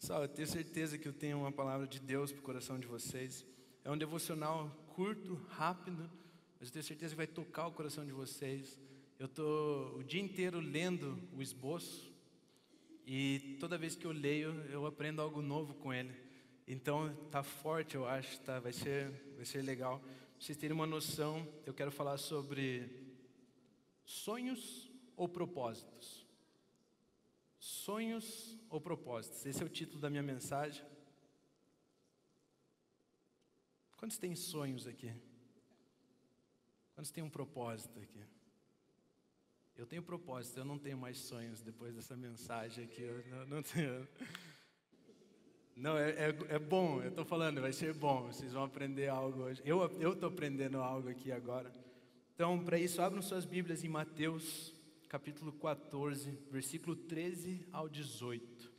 Pessoal, eu tenho certeza que eu tenho uma palavra de Deus para o coração de vocês. É um devocional curto, rápido, mas eu tenho certeza que vai tocar o coração de vocês. Eu estou o dia inteiro lendo o esboço e toda vez que eu leio, eu aprendo algo novo com ele. Então, tá forte, eu acho, tá? Vai ser legal. Pra vocês terem uma noção, eu quero falar sobre sonhos ou propósitos. Sonhos ou propósitos? Esse é o título da minha mensagem. Quantos têm sonhos aqui? Quantos têm um propósito aqui? Eu tenho propósito, eu não tenho mais sonhos depois dessa mensagem aqui. Eu não tenho. Não, é bom, eu estou falando, vai ser bom. Vocês vão aprender algo hoje. Eu estou aprendendo algo aqui agora. Então, para isso, abram suas Bíblias em Mateus, capítulo 14, versículo 13 ao 18.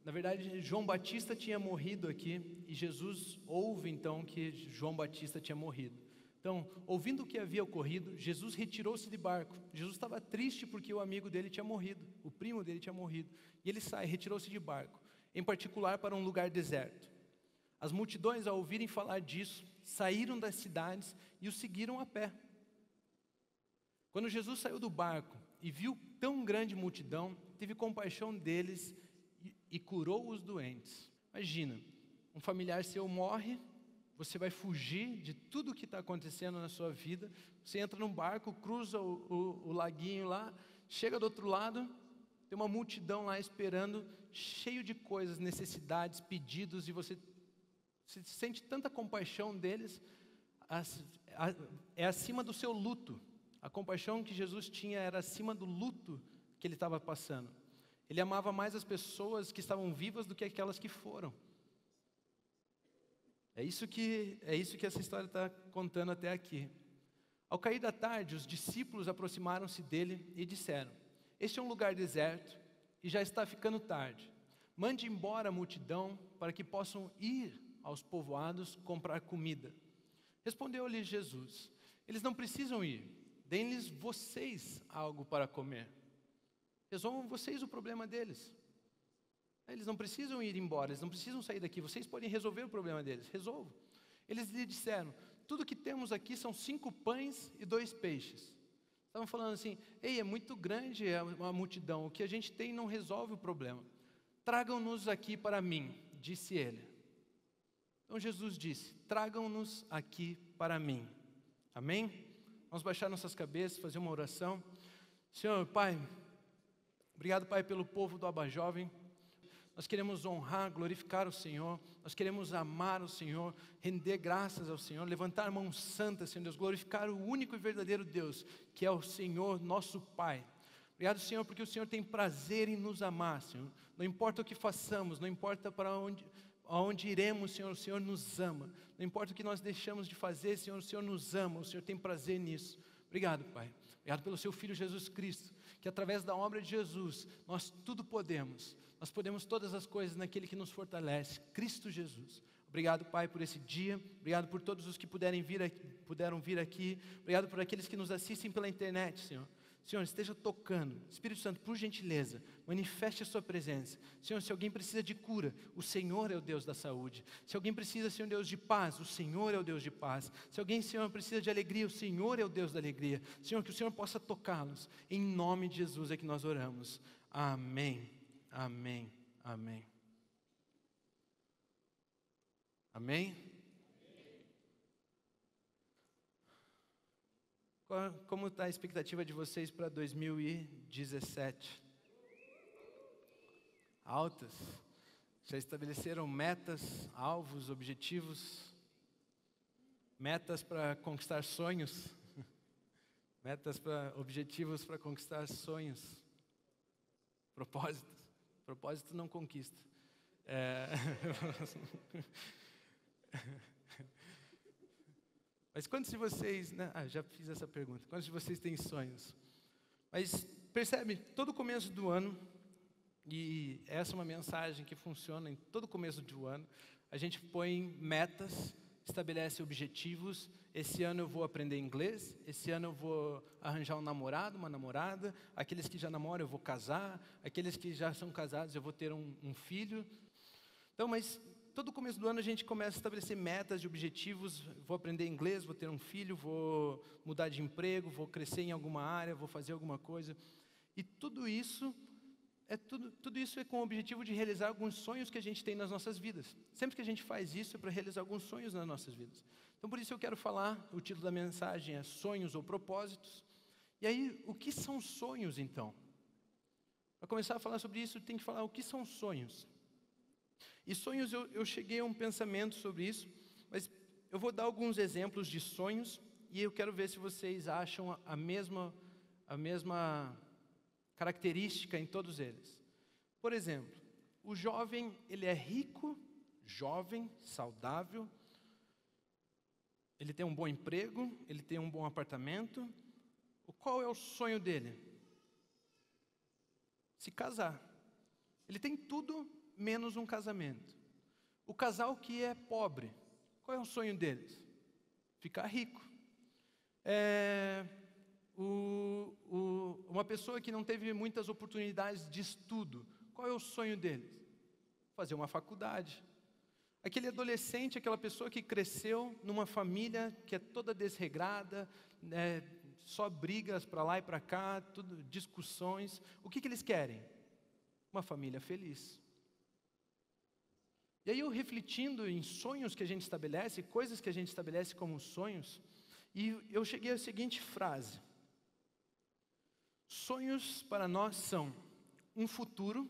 Na verdade, João Batista tinha morrido aqui e Jesus ouve então que João Batista tinha morrido. Então, ouvindo o que havia ocorrido, Jesus retirou-se de barco. Jesus estava triste porque o amigo dele tinha morrido, o primo dele tinha morrido. E ele retirou-se de barco, em particular para um lugar deserto. As multidões, ao ouvirem falar disso, saíram das cidades e o seguiram a pé. Quando Jesus saiu do barco e viu tão grande multidão, teve compaixão deles e curou os doentes. Imagina, um familiar seu morre, você vai fugir de tudo o que está acontecendo na sua vida, você entra num barco, cruza o laguinho lá, chega do outro lado, tem uma multidão lá esperando, cheio de coisas, necessidades, pedidos, e você sente tanta compaixão deles, é acima do seu luto. A compaixão que Jesus tinha era acima do luto que ele estava passando. Ele amava mais as pessoas que estavam vivas do que aquelas que foram. É isso que essa história está contando até aqui. Ao cair da tarde, os discípulos aproximaram-se dele e disseram: "Este é um lugar deserto e já está ficando tarde. Mande embora a multidão para que possam ir aos povoados comprar comida." Respondeu-lhe Jesus: "Eles não precisam ir. Deem-lhes vocês algo para comer. Resolvam vocês o problema deles. Eles não precisam ir embora, eles não precisam sair daqui. Vocês podem resolver o problema deles. Resolvam." Eles lhe disseram: "Tudo que temos aqui são 5 pães e 2 peixes." Estavam falando assim: "Ei, é muito grande a multidão. O que a gente tem não resolve o problema. Tragam-nos aqui para mim," disse ele. Então Jesus disse: "Tragam-nos aqui para mim." Amém? Vamos baixar nossas cabeças, fazer uma oração. Senhor, Pai, obrigado, Pai, pelo povo do Aba Jovem. Nós queremos honrar, glorificar o Senhor. Nós queremos amar o Senhor, render graças ao Senhor, levantar a mão santa, Senhor Deus, glorificar o único e verdadeiro Deus, que é o Senhor, nosso Pai. Obrigado, Senhor, porque o Senhor tem prazer em nos amar, Senhor. Não importa o que façamos, não importa para onde iremos, Senhor, o Senhor nos ama. Não importa o que nós deixamos de fazer, Senhor, o Senhor nos ama, o Senhor tem prazer nisso. Obrigado, Pai. Obrigado pelo Seu Filho Jesus Cristo, que através da obra de Jesus, nós tudo podemos. Nós podemos todas as coisas naquele que nos fortalece, Cristo Jesus. Obrigado, Pai, por esse dia. Obrigado por todos os que puderam vir aqui. Obrigado por aqueles que nos assistem pela internet, Senhor. Senhor, esteja tocando. Espírito Santo, por gentileza, manifeste a sua presença. Senhor, se alguém precisa de cura, o Senhor é o Deus da saúde. Se alguém precisa, Senhor Deus, de paz, o Senhor é o Deus de paz. Se alguém, Senhor, precisa de alegria, o Senhor é o Deus da alegria. Senhor, que o Senhor possa tocá-los. Em nome de Jesus é que nós oramos. Amém. Amém. Amém. Amém? Como está a expectativa de vocês para 2017? Altas? Já estabeleceram metas, alvos, objetivos? Metas para conquistar sonhos? Objetivos para conquistar sonhos? Propósitos? Propósito não conquista. Mas quantos de vocês, né? Já fiz essa pergunta. Quantos de vocês têm sonhos? Mas percebe, todo começo do ano, e essa é uma mensagem que funciona em todo começo do ano, a gente põe metas, estabelece objetivos. Esse ano eu vou aprender inglês, esse ano eu vou arranjar um namorado, uma namorada, aqueles que já namoram eu vou casar, aqueles que já são casados eu vou ter um filho. Então, mas todo começo do ano a gente começa a estabelecer metas e objetivos. Vou aprender inglês, vou ter um filho, vou mudar de emprego, vou crescer em alguma área, vou fazer alguma coisa. E tudo isso é com o objetivo de realizar alguns sonhos que a gente tem nas nossas vidas. Sempre que a gente faz isso é para realizar alguns sonhos nas nossas vidas. Então, por isso eu quero falar, o título da mensagem é Sonhos ou Propósitos. E aí, o que são sonhos, então? Para começar a falar sobre isso, tem que falar o que são sonhos. E sonhos, eu cheguei a um pensamento sobre isso, mas eu vou dar alguns exemplos de sonhos e eu quero ver se vocês acham a mesma característica em todos eles. Por exemplo, o jovem, ele é rico, jovem, saudável, ele tem um bom emprego, ele tem um bom apartamento. Qual é o sonho dele? Se casar. Ele tem tudo menos um casamento. O casal que é pobre, qual é o sonho deles? Ficar rico. Uma pessoa que não teve muitas oportunidades de estudo, qual é o sonho deles? Fazer uma faculdade. Aquele adolescente, aquela pessoa que cresceu numa família que é toda desregrada, só brigas para lá e para cá, tudo, discussões. O que eles querem? Uma família feliz. E aí eu refletindo em sonhos que a gente estabelece, coisas que a gente estabelece como sonhos, e eu cheguei à seguinte frase: sonhos para nós são um futuro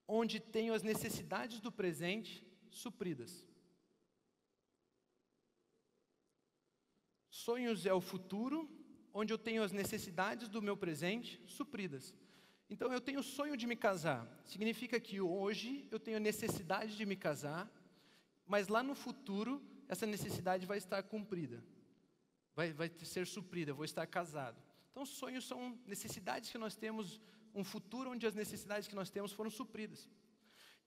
onde tenho as necessidades do presente supridas. Sonhos é o futuro onde eu tenho as necessidades do meu presente supridas. Então eu tenho o sonho de me casar. Significa que hoje eu tenho a necessidade de me casar, mas lá no futuro essa necessidade vai estar cumprida. Vai ser suprida, eu vou estar casado. Então sonhos são necessidades que nós temos, um futuro onde as necessidades que nós temos foram supridas.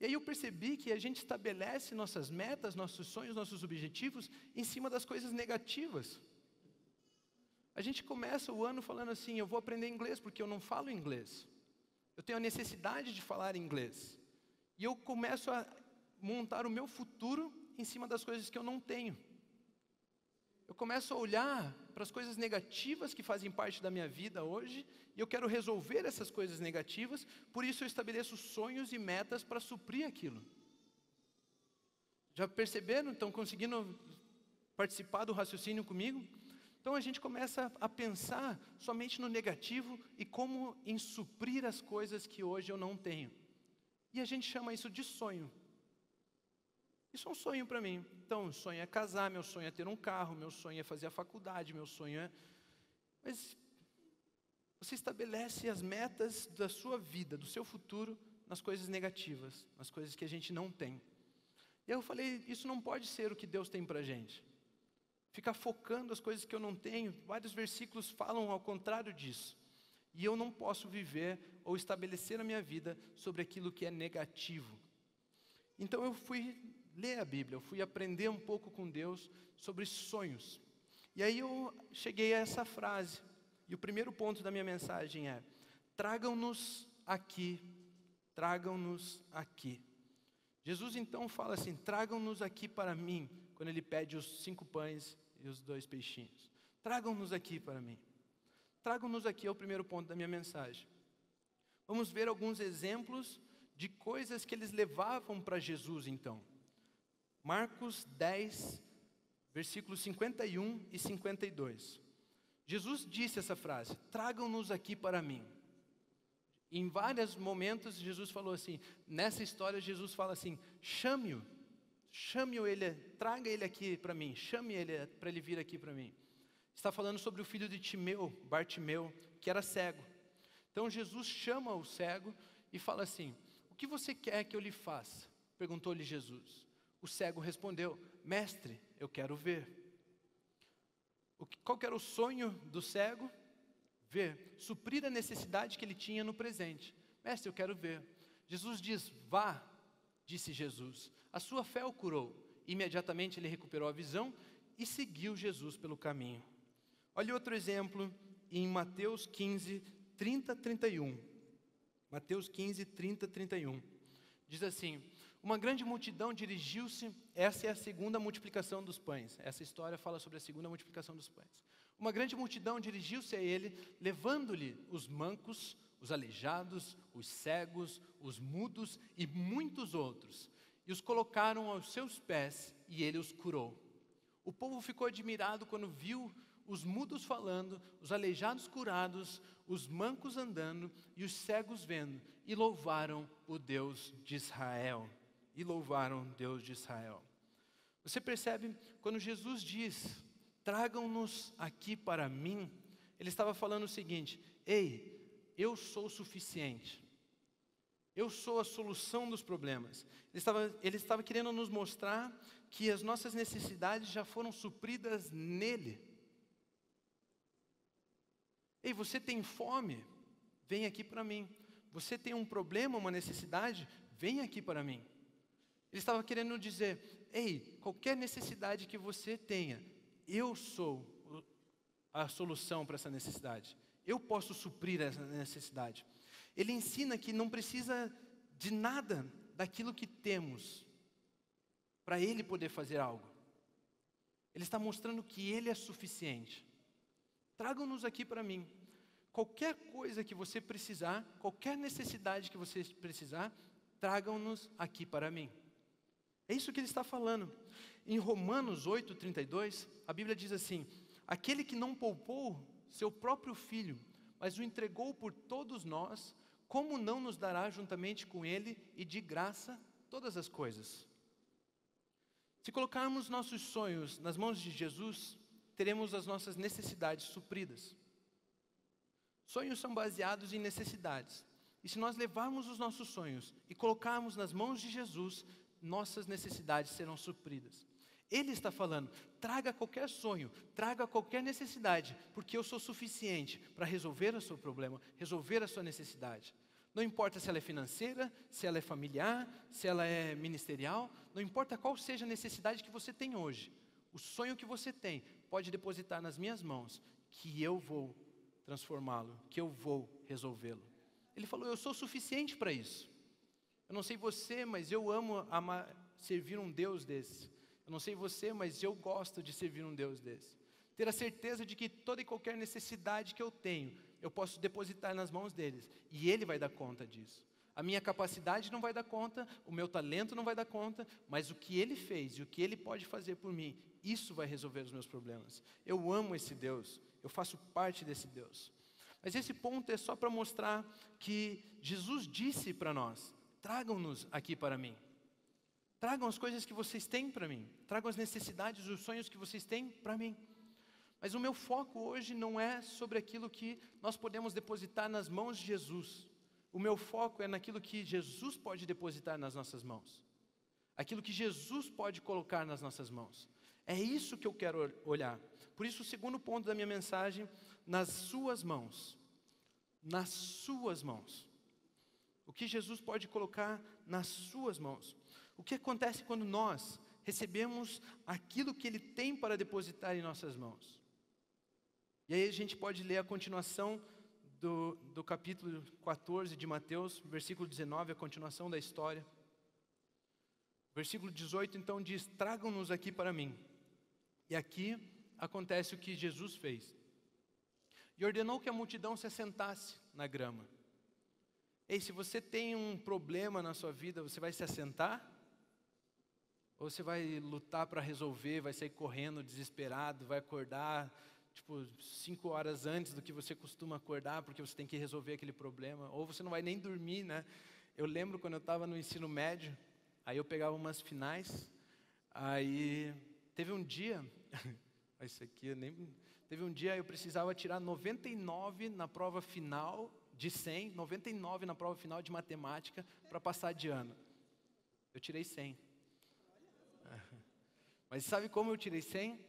E aí eu percebi que a gente estabelece nossas metas, nossos sonhos, nossos objetivos em cima das coisas negativas. A gente começa o ano falando assim, eu vou aprender inglês porque eu não falo inglês. Eu tenho a necessidade de falar inglês. E eu começo a montar o meu futuro em cima das coisas que eu não tenho. Eu começo a olhar para as coisas negativas que fazem parte da minha vida hoje, e eu quero resolver essas coisas negativas, por isso eu estabeleço sonhos e metas para suprir aquilo. Já perceberam? Estão conseguindo participar do raciocínio comigo? Então a gente começa a pensar somente no negativo e como em suprir as coisas que hoje eu não tenho. E a gente chama isso de sonho. Isso é um sonho para mim. Então, o sonho é casar, meu sonho é ter um carro, meu sonho é fazer a faculdade, meu sonho é... Mas você estabelece as metas da sua vida, do seu futuro, nas coisas negativas, nas coisas que a gente não tem. E aí eu falei, isso não pode ser o que Deus tem para a gente. Ficar focando as coisas que eu não tenho, vários versículos falam ao contrário disso. E eu não posso viver ou estabelecer a minha vida sobre aquilo que é negativo. Então eu fui ler a Bíblia, eu fui aprender um pouco com Deus sobre sonhos. E aí eu cheguei a essa frase. E o primeiro ponto da minha mensagem é: tragam-nos aqui, tragam-nos aqui. Jesus então fala assim, tragam-nos aqui para mim, quando ele pede os 5 pães e os 2 peixinhos. Tragam-nos aqui para mim. Tragam-nos aqui é o primeiro ponto da minha mensagem. Vamos ver alguns exemplos de coisas que eles levavam para Jesus então. Marcos 10, versículos 51 e 52. Jesus disse essa frase, tragam-nos aqui para mim. Em vários momentos Jesus falou assim, nessa história Jesus fala assim, chame-o, traga ele aqui para mim, chame ele para ele vir aqui para mim. Está falando sobre o filho de Timeu, Bartimeu, que era cego. Então Jesus chama o cego e fala assim, o que você quer que eu lhe faça? Perguntou-lhe Jesus. O cego respondeu, mestre, eu quero ver. Qual que era o sonho do cego? Ver, suprir a necessidade que ele tinha no presente. Mestre, eu quero ver. Jesus diz, vá, disse Jesus, a sua fé o curou. Imediatamente ele recuperou a visão e seguiu Jesus pelo caminho. Olha outro exemplo em Mateus 15, 30, 31. Mateus 15, 30, 31. Diz assim: uma grande multidão dirigiu-se, essa é a segunda multiplicação dos pães. Essa história fala sobre a segunda multiplicação dos pães. Uma grande multidão dirigiu-se a ele, levando-lhe os mancos, os aleijados, os cegos, os mudos e muitos outros, e os colocaram aos seus pés, e ele os curou. O povo ficou admirado quando viu os mudos falando, os aleijados curados, os mancos andando e os cegos vendo, e louvaram o Deus de Israel. E louvaram o Deus de Israel. Você percebe, quando Jesus diz, tragam-nos aqui para mim, ele estava falando o seguinte: ei, eu sou o suficiente. Eu sou a solução dos problemas. Ele estava querendo nos mostrar que as nossas necessidades já foram supridas nele. Ei, você tem fome? Vem aqui para mim. Você tem um problema, uma necessidade? Vem aqui para mim. Ele estava querendo dizer: ei, qualquer necessidade que você tenha, eu sou a solução para essa necessidade. Eu posso suprir essa necessidade. Ele ensina que não precisa de nada daquilo que temos para ele poder fazer algo. Ele está mostrando que ele é suficiente. Tragam-nos aqui para mim. Qualquer coisa que você precisar, qualquer necessidade que você precisar, tragam-nos aqui para mim. É isso que ele está falando. Em Romanos 8:32, a Bíblia diz assim: aquele que não poupou seu próprio filho, mas o entregou por todos nós, como não nos dará juntamente com ele e de graça todas as coisas? Se colocarmos nossos sonhos nas mãos de Jesus, teremos as nossas necessidades supridas. Sonhos são baseados em necessidades. E se nós levarmos os nossos sonhos e colocarmos nas mãos de Jesus, nossas necessidades serão supridas. Ele está falando: traga qualquer sonho, traga qualquer necessidade, porque eu sou suficiente para resolver o seu problema, resolver a sua necessidade. Não importa se ela é financeira, se ela é familiar, se ela é ministerial, não importa qual seja a necessidade que você tem hoje. O sonho que você tem, pode depositar nas minhas mãos, que eu vou transformá-lo, que eu vou resolvê-lo. Ele falou: eu sou suficiente para isso. Eu não sei você, mas eu amo servir um Deus desse. Eu não sei você, mas eu gosto de servir um Deus desse. Ter a certeza de que toda e qualquer necessidade que eu tenho, eu posso depositar nas mãos deles, e Ele vai dar conta disso. A minha capacidade não vai dar conta, o meu talento não vai dar conta, mas o que Ele fez e o que Ele pode fazer por mim, isso vai resolver os meus problemas. Eu amo esse Deus, eu faço parte desse Deus. Mas esse ponto é só para mostrar que Jesus disse para nós: tragam-nos aqui para mim. Tragam as coisas que vocês têm para mim. Tragam as necessidades, os sonhos que vocês têm para mim. Mas o meu foco hoje não é sobre aquilo que nós podemos depositar nas mãos de Jesus. O meu foco é naquilo que Jesus pode depositar nas nossas mãos. Aquilo que Jesus pode colocar nas nossas mãos. É isso que eu quero olhar. Por isso, o segundo ponto da minha mensagem: nas suas mãos. Nas suas mãos. O que Jesus pode colocar nas suas mãos. O que acontece quando nós recebemos aquilo que Ele tem para depositar em nossas mãos? E aí a gente pode ler a continuação do capítulo 14 de Mateus, versículo 19, a continuação da história. Versículo 18 então diz: tragam-nos aqui para mim. E aqui acontece o que Jesus fez. E ordenou que a multidão se assentasse na grama. Ei, se você tem um problema na sua vida, você vai se assentar? Ou você vai lutar para resolver, vai sair correndo desesperado, vai acordar 5 horas antes do que você costuma acordar, porque você tem que resolver aquele problema? Ou você não vai nem dormir, né? Eu lembro quando eu estava no ensino médio, aí eu pegava umas finais, aí teve um dia, isso aqui eu nem... Teve um dia eu precisava tirar 99 na prova final de 100, 99 na prova final de matemática para passar de ano. Eu tirei 100. Mas sabe como eu tirei 100?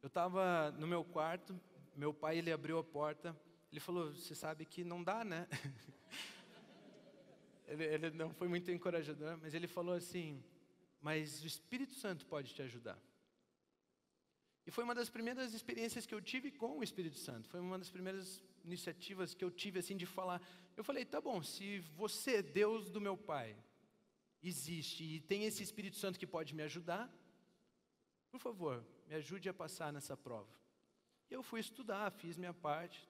Eu estava no meu quarto, meu pai ele abriu a porta, ele falou: você sabe que não dá, né? Ele não foi muito encorajador, mas ele falou assim: mas o Espírito Santo pode te ajudar. E foi uma das primeiras experiências que eu tive com o Espírito Santo. Foi uma das primeiras iniciativas que eu tive, assim, de falar. Eu falei, tá bom, se você, Deus do meu pai, existe e tem esse Espírito Santo que pode me ajudar, por favor, me ajude a passar nessa prova. E eu fui estudar, fiz minha parte.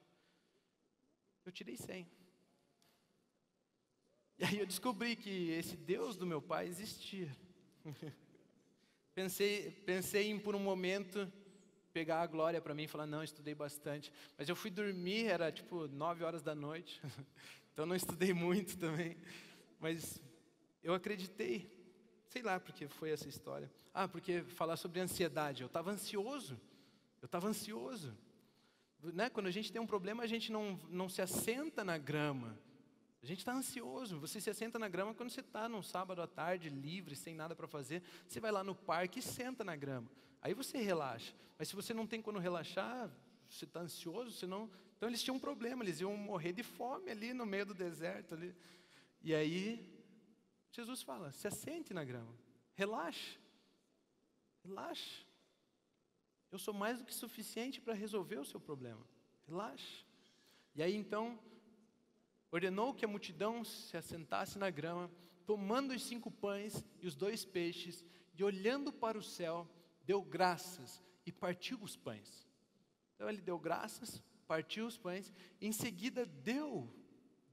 Eu tirei 100. E aí eu descobri que esse Deus do meu pai existia. Pensei em, por um momento, pegar a glória para mim e falar, não, estudei bastante. Mas eu fui dormir, era tipo 9 horas da noite. Então não estudei muito também. Mas eu acreditei. Sei lá porque foi essa história. Porque falar sobre ansiedade. Eu estava ansioso. Né? Quando a gente tem um problema, a gente não se assenta na grama. A gente está ansioso. Você se assenta na grama quando você está num sábado à tarde, livre, sem nada para fazer. Você vai lá no parque e senta na grama. Aí você relaxa. Mas se você não tem quando relaxar, você está ansioso, senão... Então eles tinham um problema, eles iam morrer de fome ali no meio do deserto. Ali. E aí, Jesus fala, se assente na grama. Relaxa. Eu sou mais do que suficiente para resolver o seu problema. Relaxa. E aí então, ordenou que a multidão se assentasse na grama, tomando os 5 pães e os 2 peixes, e olhando para o céu, deu graças e partiu os pães. Então ele deu graças, partiu os pães, e em seguida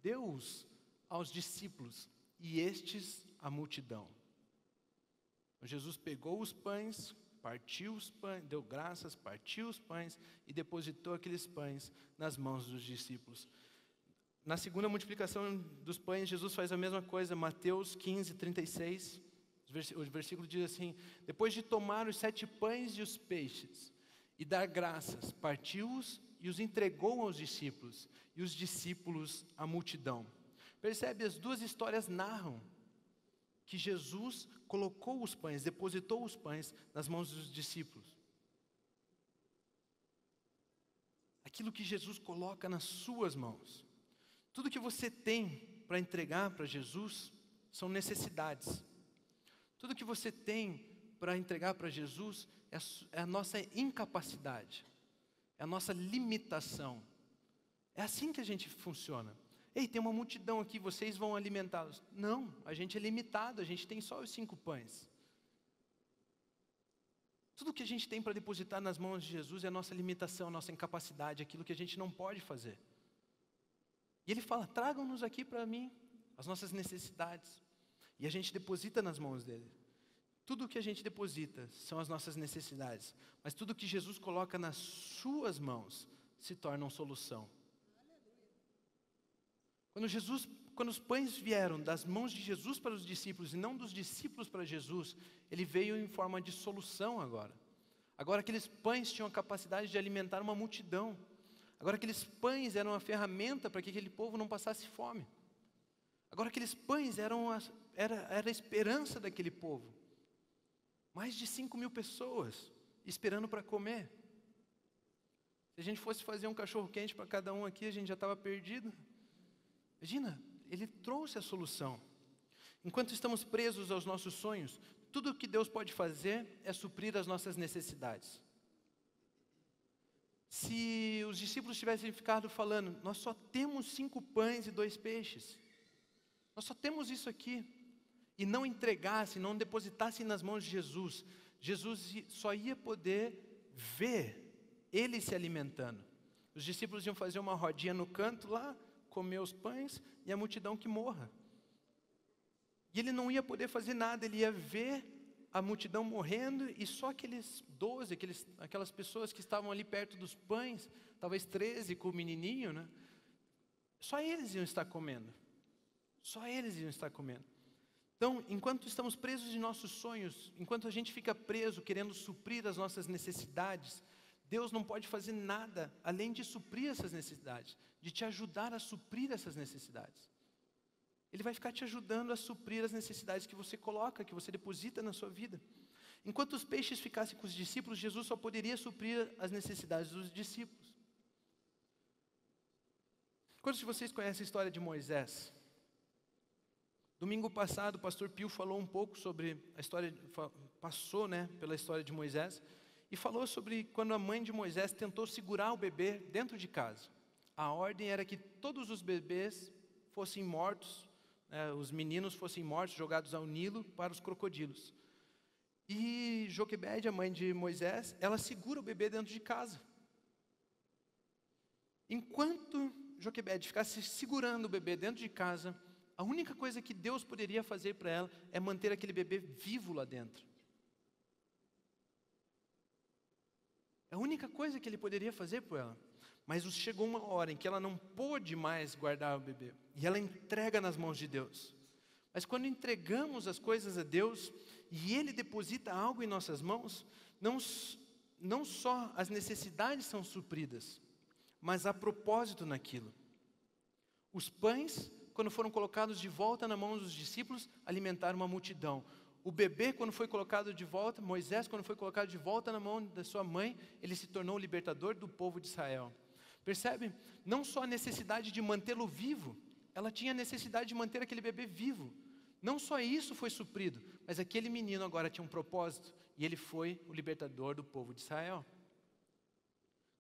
deu-os aos discípulos, e estes à multidão. Então, Jesus pegou os pães, partiu os pães, deu graças, partiu os pães e depositou aqueles pães nas mãos dos discípulos. Na segunda multiplicação dos pães, Jesus faz a mesma coisa, Mateus 15, 36. O versículo diz assim, depois de tomar os 7 pães e os peixes, e dar graças, partiu-os e os entregou aos discípulos, e os discípulos à multidão. Percebe, as duas histórias narram que Jesus colocou os pães, depositou os pães nas mãos dos discípulos. Aquilo que Jesus coloca nas suas mãos. Tudo que você tem para entregar para Jesus são necessidades. Tudo que você tem para entregar para Jesus é a nossa incapacidade, é a nossa limitação. É assim que a gente funciona. Ei, tem uma multidão aqui, vocês vão alimentá-los. Não, a gente é limitado, a gente tem só os 5 pães. Tudo que a gente tem para depositar nas mãos de Jesus é a nossa limitação, a nossa incapacidade, aquilo que a gente não pode fazer. E Ele fala, tragam-nos aqui para mim, as nossas necessidades. E a gente deposita nas mãos dEle. Tudo que a gente deposita são as nossas necessidades. Mas tudo que Jesus coloca nas suas mãos se torna uma solução. Quando os pães vieram das mãos de Jesus para os discípulos e não dos discípulos para Jesus, ele veio em forma de solução agora. Agora aqueles pães tinham a capacidade de alimentar uma multidão. Agora aqueles pães eram uma ferramenta para que aquele povo não passasse fome. Agora aqueles pães era a esperança daquele povo. Mais de 5.000 pessoas esperando para comer. Se a gente fosse fazer um cachorro quente para cada um aqui, a gente já estava perdido. Imagina, Ele trouxe a solução. Enquanto estamos presos aos nossos sonhos, tudo o que Deus pode fazer é suprir as nossas necessidades. Se os discípulos tivessem ficado falando, nós só temos 5 pães e 2 peixes, nós só temos isso aqui, e não entregassem, não depositassem nas mãos de Jesus, Jesus só ia poder ver Ele se alimentando. Os discípulos iam fazer uma rodinha no canto lá, comer os pães e a multidão que morra. E ele não ia poder fazer nada, ele ia ver a multidão morrendo e só aqueles 12, aquelas pessoas que estavam ali perto dos pães, talvez 13 com o menininho, né? Só eles iam estar comendo. Só eles iam estar comendo. Então, enquanto estamos presos em nossos sonhos, enquanto a gente fica preso querendo suprir as nossas necessidades, Deus não pode fazer nada além de suprir essas necessidades, de te ajudar a suprir essas necessidades. Ele vai ficar te ajudando a suprir as necessidades que você coloca, que você deposita na sua vida. Enquanto os peixes ficassem com os discípulos, Jesus só poderia suprir as necessidades dos discípulos. Quantos de vocês conhecem a história de Moisés? Domingo passado, o pastor Pio falou um pouco sobre a história, passou, pela história de Moisés, e falou sobre quando a mãe de Moisés tentou segurar o bebê dentro de casa. A ordem era que todos os bebês fossem mortos, os meninos fossem mortos, jogados ao Nilo para os crocodilos. E Joquebede, a mãe de Moisés, ela segura o bebê dentro de casa. Enquanto Joquebede ficasse segurando o bebê dentro de casa, a única coisa que Deus poderia fazer para ela é manter aquele bebê vivo lá dentro. É a única coisa que Ele poderia fazer por ela. Mas chegou uma hora em que ela não pôde mais guardar o bebê. E ela entrega nas mãos de Deus. Mas quando entregamos as coisas a Deus, e Ele deposita algo em nossas mãos, não só as necessidades são supridas, mas há propósito naquilo. Os pães, quando foram colocados de volta na mão dos discípulos, alimentaram uma multidão. O bebê, quando foi colocado de volta, Moisés, quando foi colocado de volta na mão da sua mãe, ele se tornou o libertador do povo de Israel. Percebe? Não só a necessidade de mantê-lo vivo, ela tinha a necessidade de manter aquele bebê vivo. Não só isso foi suprido, mas aquele menino agora tinha um propósito, e ele foi o libertador do povo de Israel.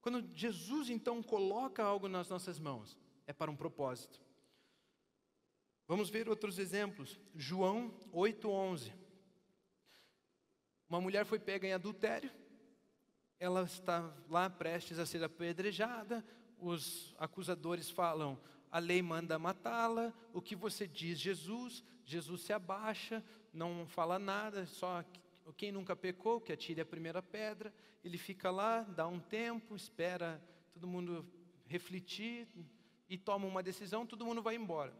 Quando Jesus então coloca algo nas nossas mãos, é para um propósito. Vamos ver outros exemplos. João 8:11. Uma mulher foi pega em adultério, ela está lá prestes a ser apedrejada, os acusadores falam, a lei manda matá-la, o que você diz, Jesus? Jesus se abaixa, não fala nada, só quem nunca pecou, que atire a primeira pedra. Ele fica lá, dá um tempo, espera todo mundo refletir e toma uma decisão, todo mundo vai embora.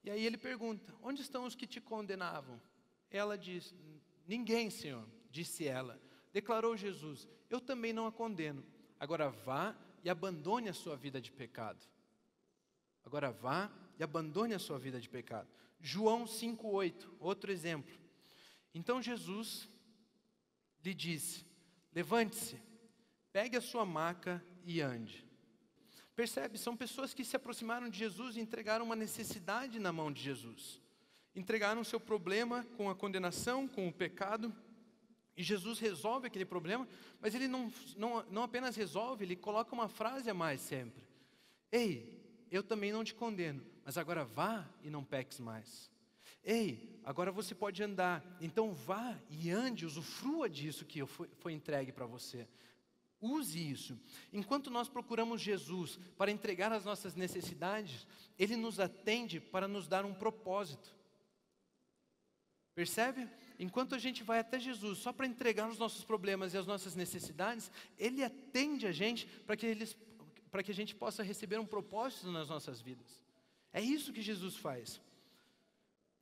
E aí ele pergunta, onde estão os que te condenavam? Ela diz, ninguém, Senhor, disse ela. Declarou Jesus, eu também não a condeno. Agora vá e abandone a sua vida de pecado. Agora vá e abandone a sua vida de pecado. João 5:8, outro exemplo. Então Jesus lhe disse, levante-se, pegue a sua maca e ande. Percebe? São pessoas que se aproximaram de Jesus e entregaram uma necessidade na mão de Jesus. Entregaram o seu problema com a condenação, com o pecado. E Jesus resolve aquele problema, mas Ele não apenas resolve, Ele coloca uma frase a mais sempre. Ei, eu também não te condeno, mas agora vá e não peques mais. Ei, agora você pode andar, então vá e ande, usufrua disso que foi entregue para você. Use isso. Enquanto nós procuramos Jesus para entregar as nossas necessidades, Ele nos atende para nos dar um propósito. Percebe? Enquanto a gente vai até Jesus só para entregar os nossos problemas e as nossas necessidades, Ele atende a gente para que a gente possa receber um propósito nas nossas vidas. É isso que Jesus faz.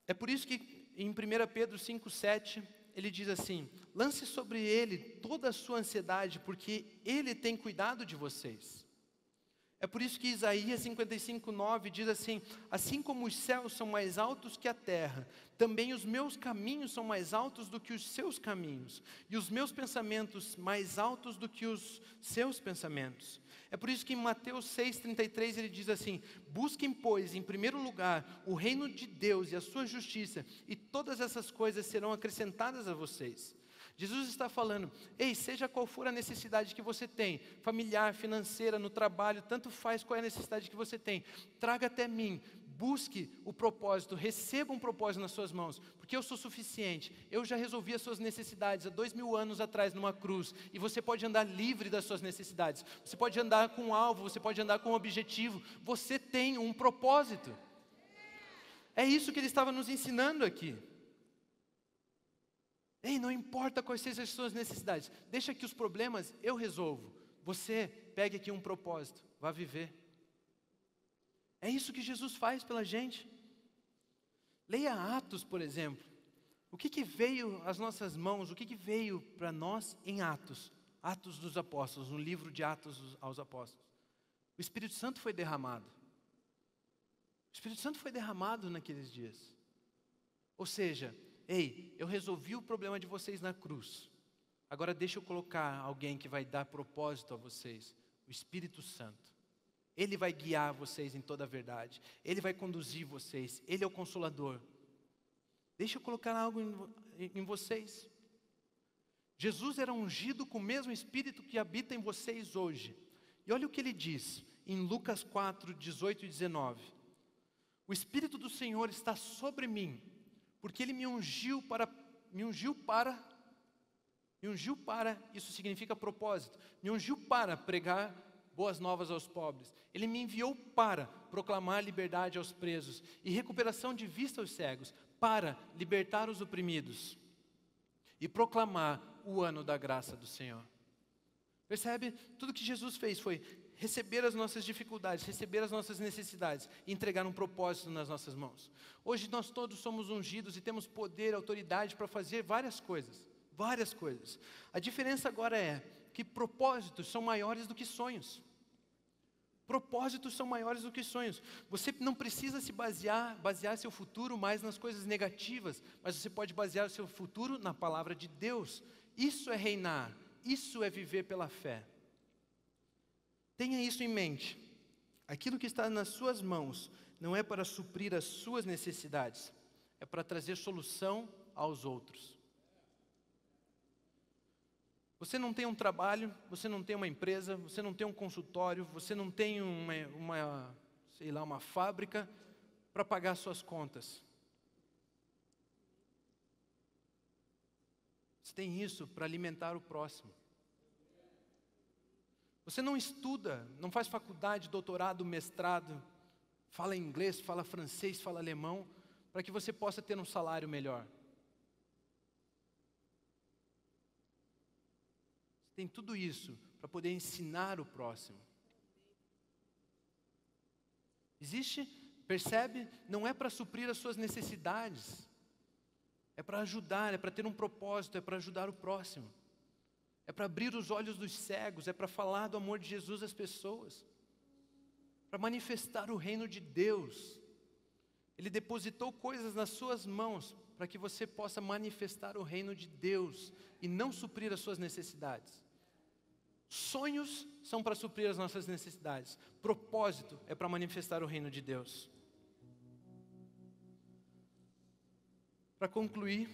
É por isso que em 1 Pedro 5:7, ele diz assim, lance sobre Ele toda a sua ansiedade, porque Ele tem cuidado de vocês. É por isso que Isaías 55:9 diz assim como os céus são mais altos que a terra, também os meus caminhos são mais altos do que os seus caminhos, e os meus pensamentos mais altos do que os seus pensamentos. É por isso que em Mateus 6:33 ele diz assim, busquem pois em primeiro lugar o reino de Deus e a sua justiça, e todas essas coisas serão acrescentadas a vocês. Jesus está falando, ei, seja qual for a necessidade que você tem, familiar, financeira, no trabalho, tanto faz qual é a necessidade que você tem, traga até mim, busque o propósito, receba um propósito nas suas mãos, porque eu sou suficiente, eu já resolvi as suas necessidades há 2000 anos atrás numa cruz, e você pode andar livre das suas necessidades, você pode andar com um alvo, você pode andar com um objetivo, você tem um propósito. É isso que ele estava nos ensinando aqui. Ei, não importa quais sejam as suas necessidades, deixa que os problemas eu resolvo. Você pegue aqui um propósito, vá viver. É isso que Jesus faz pela gente. Leia Atos, por exemplo. O que veio às nossas mãos, o que veio para nós em Atos? Atos dos Apóstolos, no livro de Atos aos Apóstolos. O Espírito Santo foi derramado. O Espírito Santo foi derramado naqueles dias. Ou seja, ei, eu resolvi o problema de vocês na cruz. Agora deixa eu colocar alguém que vai dar propósito a vocês. O Espírito Santo. Ele vai guiar vocês em toda a verdade. Ele vai conduzir vocês. Ele é o Consolador. Deixa eu colocar algo em vocês. Jesus era ungido com o mesmo Espírito que habita em vocês hoje. E olha o que ele diz em Lucas 4, 18 e 19. O Espírito do Senhor está sobre mim, porque Ele me ungiu para, isso significa propósito, me ungiu para pregar boas novas aos pobres. Ele me enviou para proclamar liberdade aos presos e recuperação de vista aos cegos, para libertar os oprimidos e proclamar o ano da graça do Senhor. Percebe? Tudo que Jesus fez foi receber as nossas dificuldades, receber as nossas necessidades e entregar um propósito nas nossas mãos. Hoje nós todos somos ungidos e temos poder, autoridade para fazer várias coisas. Várias coisas. A diferença agora é que propósitos são maiores do que sonhos. Propósitos são maiores do que sonhos. Você não precisa se basear seu futuro mais nas coisas negativas, mas você pode basear o seu futuro na palavra de Deus. Isso é reinar, isso é viver pela fé. Tenha isso em mente. Aquilo que está nas suas mãos não é para suprir as suas necessidades, é para trazer solução aos outros. Você não tem um trabalho, você não tem uma empresa, você não tem um consultório, você não tem uma fábrica para pagar suas contas. Você tem isso para alimentar o próximo. Você não estuda, não faz faculdade, doutorado, mestrado, fala inglês, fala francês, fala alemão, para que você possa ter um salário melhor. Você tem tudo isso para poder ensinar o próximo. Percebe? Não é para suprir as suas necessidades. É para ajudar, é para ter um propósito, é para ajudar o próximo. É para abrir os olhos dos cegos, é para falar do amor de Jesus às pessoas. Para manifestar o reino de Deus. Ele depositou coisas nas suas mãos para que você possa manifestar o reino de Deus e não suprir as suas necessidades. Sonhos são para suprir as nossas necessidades. Propósito é para manifestar o reino de Deus. Para concluir,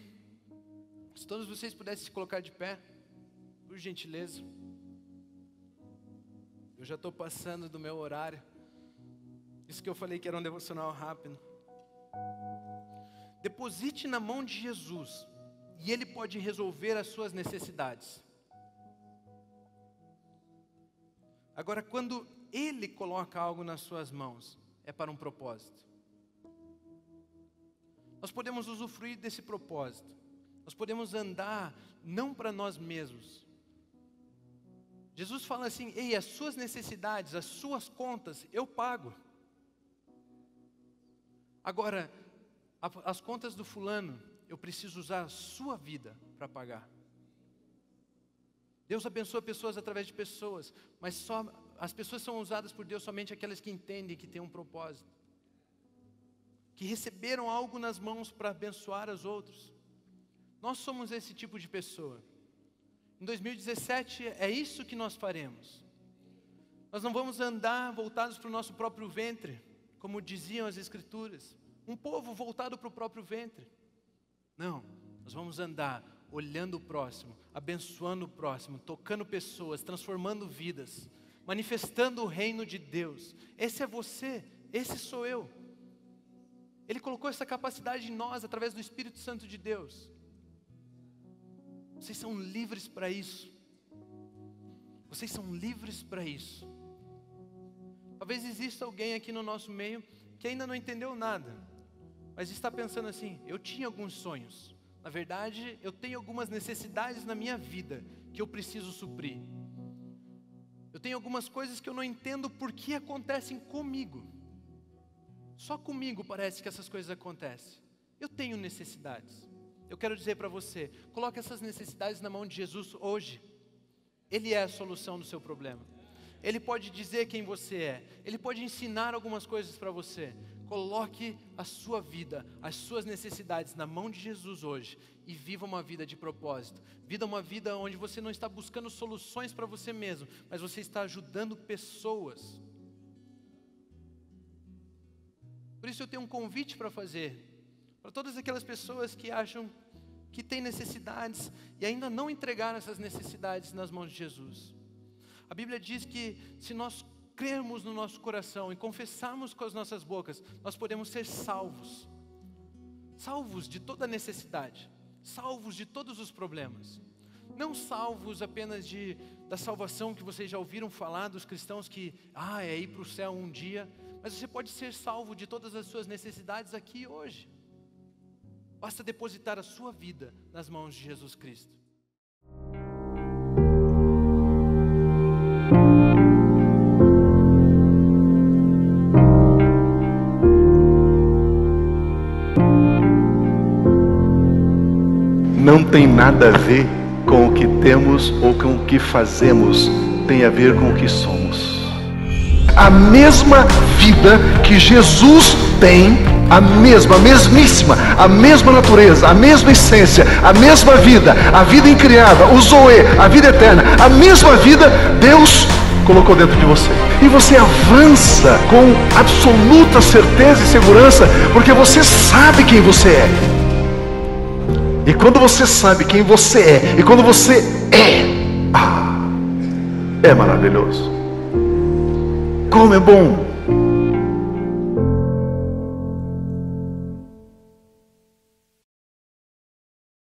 se todos vocês pudessem se colocar de pé, por gentileza. Eu já estou passando do meu horário. Isso que eu falei que era um devocional rápido. Deposite na mão de Jesus e Ele pode resolver as suas necessidades. Agora, quando Ele coloca algo nas suas mãos, é para um propósito. Nós podemos usufruir desse propósito. Nós podemos andar não para nós mesmos. Jesus fala assim: ei, as suas necessidades, as suas contas, eu pago. Agora, as contas do fulano, eu preciso usar a sua vida para pagar. Deus abençoa pessoas através de pessoas, mas as pessoas são usadas por Deus somente aquelas que entendem que tem um propósito. Que receberam algo nas mãos para abençoar os outros. Nós somos esse tipo de pessoa. Em 2017 é isso que nós faremos. Nós não vamos andar voltados para o nosso próprio ventre, como diziam as Escrituras. Um povo voltado para o próprio ventre. Não, nós vamos andar olhando o próximo, abençoando o próximo, tocando pessoas, transformando vidas, manifestando o reino de Deus. Esse é você, esse sou eu. Ele colocou essa capacidade em nós através do Espírito Santo de Deus. Vocês são livres para isso. Vocês são livres para isso. Talvez exista alguém aqui no nosso meio que ainda não entendeu nada, mas está pensando assim: eu tinha alguns sonhos. Na verdade, eu tenho algumas necessidades na minha vida que eu preciso suprir. Eu tenho algumas coisas que eu não entendo por que acontecem comigo. Só comigo parece que essas coisas acontecem. Eu tenho necessidades. Eu quero dizer para você, coloque essas necessidades na mão de Jesus hoje. Ele é a solução do seu problema. Ele pode dizer quem você é. Ele pode ensinar algumas coisas para você. Coloque a sua vida, as suas necessidades na mão de Jesus hoje e viva uma vida de propósito. Viva uma vida onde você não está buscando soluções para você mesmo, mas você está ajudando pessoas. Por isso eu tenho um convite para fazer Para todas aquelas pessoas que acham que têm necessidades e ainda não entregaram essas necessidades nas mãos de Jesus. A Bíblia diz que se nós crermos no nosso coração e confessarmos com as nossas bocas, nós podemos ser salvos. Salvos de toda necessidade, salvos de todos os problemas. Não salvos apenas da salvação que vocês já ouviram falar dos cristãos que, é ir para o céu um dia. Mas você pode ser salvo de todas as suas necessidades aqui e hoje. Basta depositar a sua vida nas mãos de Jesus Cristo. Não tem nada a ver com o que temos ou com o que fazemos, tem a ver com o que somos. A mesma vida que Jesus tem, a mesmíssima, a mesma natureza, a mesma essência, a mesma vida, a vida incriada, o Zoe, a vida eterna, a mesma vida Deus colocou dentro de você. E você avança com absoluta certeza e segurança, porque você sabe quem você é. E quando você sabe quem você é, e quando você é maravilhoso. Como é bom